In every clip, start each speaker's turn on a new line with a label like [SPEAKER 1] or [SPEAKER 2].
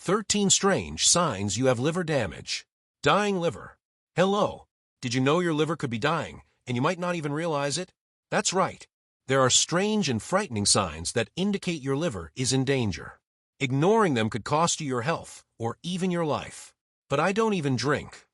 [SPEAKER 1] 13 strange signs you have liver damage. Dying liver. Hello. Did you know your liver could be dying, and you might not even realize it? That's right. There are strange and frightening signs that indicate your liver is in danger. Ignoring them could cost you your health, or even your life. But I don't even drink.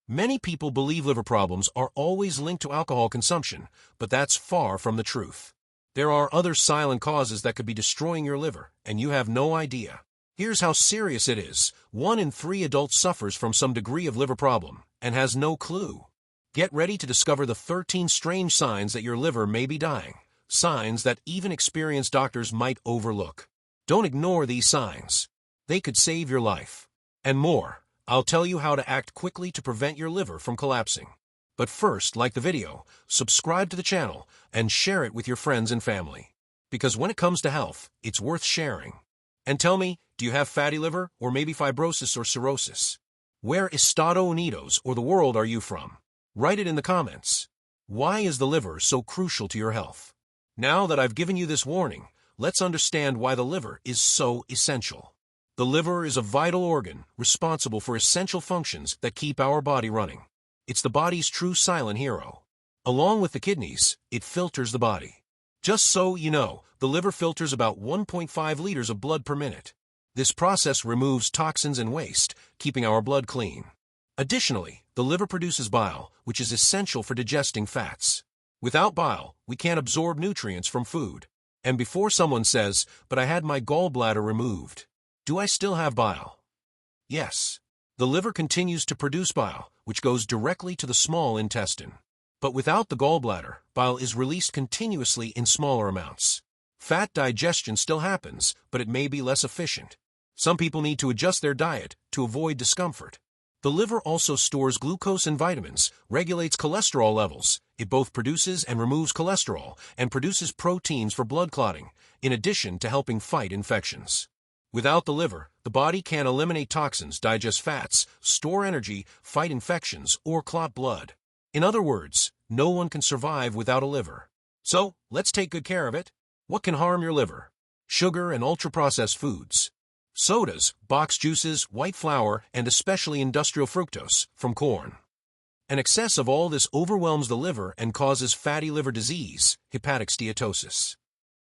[SPEAKER 1] Many people believe liver problems are always linked to alcohol consumption, but that's far from the truth. There are other silent causes that could be destroying your liver, and you have no idea. Here's how serious it is. 1 in 3 adults suffers from some degree of liver problem and has no clue. Get ready to discover the 13 strange signs that your liver may be dying, signs that even experienced doctors might overlook. Don't ignore these signs. They could save your life. And more, I'll tell you how to act quickly to prevent your liver from collapsing. But first, like the video, subscribe to the channel, and share it with your friends and family. Because when it comes to health, it's worth sharing. And tell me, do you have fatty liver, or maybe fibrosis or cirrhosis? Where Estados Unidos or the world are you from? Write it in the comments. Why is the liver so crucial to your health? Now that I've given you this warning, let's understand why the liver is so essential. The liver is a vital organ responsible for essential functions that keep our body running. It's the body's true silent hero. Along with the kidneys, it filters the body. Just so you know, the liver filters about 1.5 liters of blood per minute. This process removes toxins and waste, keeping our blood clean. Additionally, the liver produces bile, which is essential for digesting fats. Without bile, we can't absorb nutrients from food. And before someone says, "But I had my gallbladder removed," do I still have bile? Yes. The liver continues to produce bile, which goes directly to the small intestine. But without the gallbladder, bile is released continuously in smaller amounts. Fat digestion still happens, but it may be less efficient. Some people need to adjust their diet to avoid discomfort. The liver also stores glucose and vitamins, regulates cholesterol levels. It both produces and removes cholesterol, and produces proteins for blood clotting, in addition to helping fight infections. Without the liver, the body can't eliminate toxins, digest fats, store energy, fight infections, or clot blood. In other words, no one can survive without a liver. So, let's take good care of it. What can harm your liver? Sugar and ultra-processed foods. Sodas, boxed juices, white flour, and especially industrial fructose from corn. An excess of all this overwhelms the liver and causes fatty liver disease, hepatic steatosis.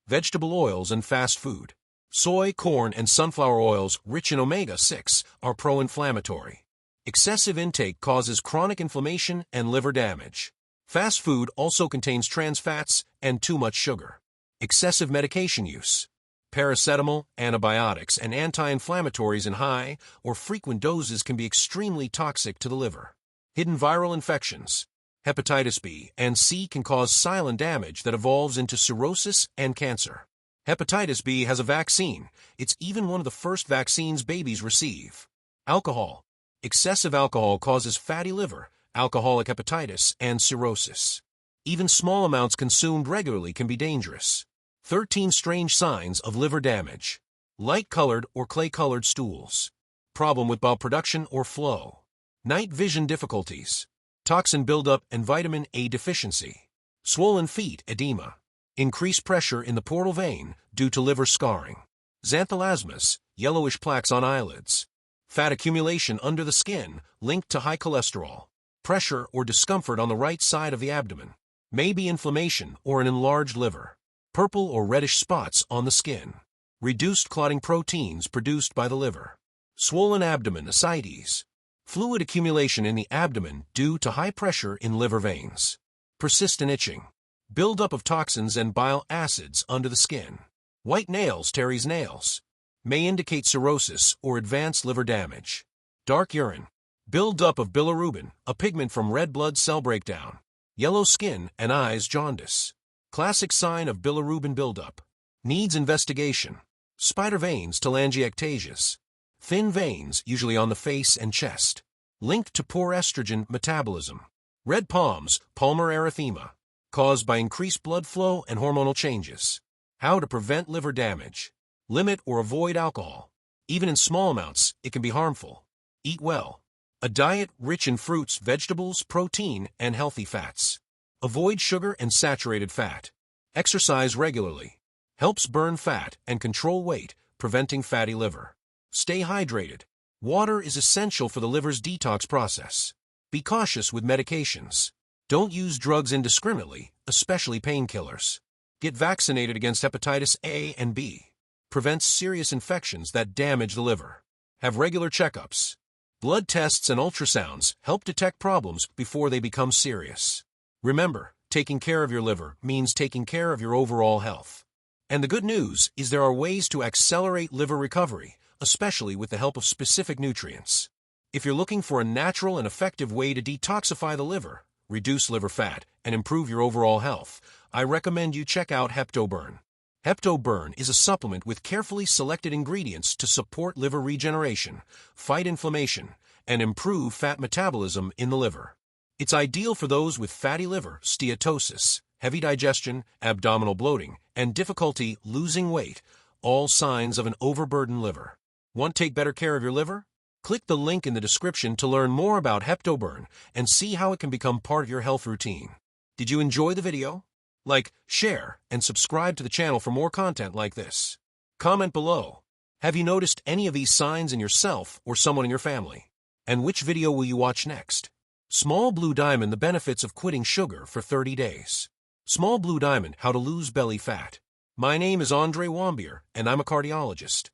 [SPEAKER 1] Vegetable oils and fast food. Soy, corn, and sunflower oils rich in omega-6 are pro-inflammatory. Excessive intake causes chronic inflammation and liver damage. Fast food also contains trans fats and too much sugar. Excessive medication use. Paracetamol, antibiotics, and anti-inflammatories in high or frequent doses can be extremely toxic to the liver. Hidden viral infections. Hepatitis B and C can cause silent damage that evolves into cirrhosis and cancer. Hepatitis B has a vaccine. It's even one of the first vaccines babies receive. Alcohol. Excessive alcohol causes fatty liver, alcoholic hepatitis, and cirrhosis. Even small amounts consumed regularly can be dangerous. 13 strange signs of liver damage. Light-colored or clay-colored stools. Problem with bile production or flow. Night vision difficulties. Toxin buildup and vitamin A deficiency. Swollen feet, edema. Increased pressure in the portal vein due to liver scarring. Xanthelasmas, yellowish plaques on eyelids. Fat accumulation under the skin linked to high cholesterol. Pressure or discomfort on the right side of the abdomen. Maybe inflammation or an enlarged liver. Purple or reddish spots on the skin. Reduced clotting proteins produced by the liver. Swollen abdomen, ascites. Fluid accumulation in the abdomen due to high pressure in liver veins. Persistent itching. Buildup of toxins and bile acids under the skin. White nails, Terry's nails. May indicate cirrhosis or advanced liver damage. Dark urine. Buildup of bilirubin, a pigment from red blood cell breakdown. Yellow skin and eyes, jaundice. Classic sign of bilirubin buildup. Needs investigation. Spider veins, telangiectasias. Thin veins, usually on the face and chest. Linked to poor estrogen metabolism. Red palms, palmar erythema. Caused by increased blood flow and hormonal changes. How to prevent liver damage. Limit or avoid alcohol. Even in small amounts, it can be harmful. Eat well. A diet rich in fruits, vegetables, protein, and healthy fats. Avoid sugar and saturated fat. Exercise regularly. Helps burn fat and control weight, preventing fatty liver. Stay hydrated. Water is essential for the liver's detox process. Be cautious with medications. Don't use drugs indiscriminately, especially painkillers. Get vaccinated against hepatitis A and B. Prevents serious infections that damage the liver. Have regular checkups. Blood tests and ultrasounds help detect problems before they become serious. Remember, taking care of your liver means taking care of your overall health. And the good news is there are ways to accelerate liver recovery, especially with the help of specific nutrients. If you're looking for a natural and effective way to detoxify the liver, reduce liver fat, and improve your overall health, I recommend you check out HeptoBurn. HeptoBurn is a supplement with carefully selected ingredients to support liver regeneration, fight inflammation, and improve fat metabolism in the liver. It's ideal for those with fatty liver, steatosis, heavy digestion, abdominal bloating, and difficulty losing weight, all signs of an overburdened liver. Want to take better care of your liver? Click the link in the description to learn more about HeptoBurn and see how it can become part of your health routine. Did you enjoy the video? Like, share, and subscribe to the channel for more content like this. Comment below. Have you noticed any of these signs in yourself or someone in your family? And which video will you watch next? Small Blue Diamond: The Benefits of Quitting Sugar for 30 Days. Small Blue Diamond: How to Lose Belly Fat. My name is Andre Wambier, and I'm a cardiologist.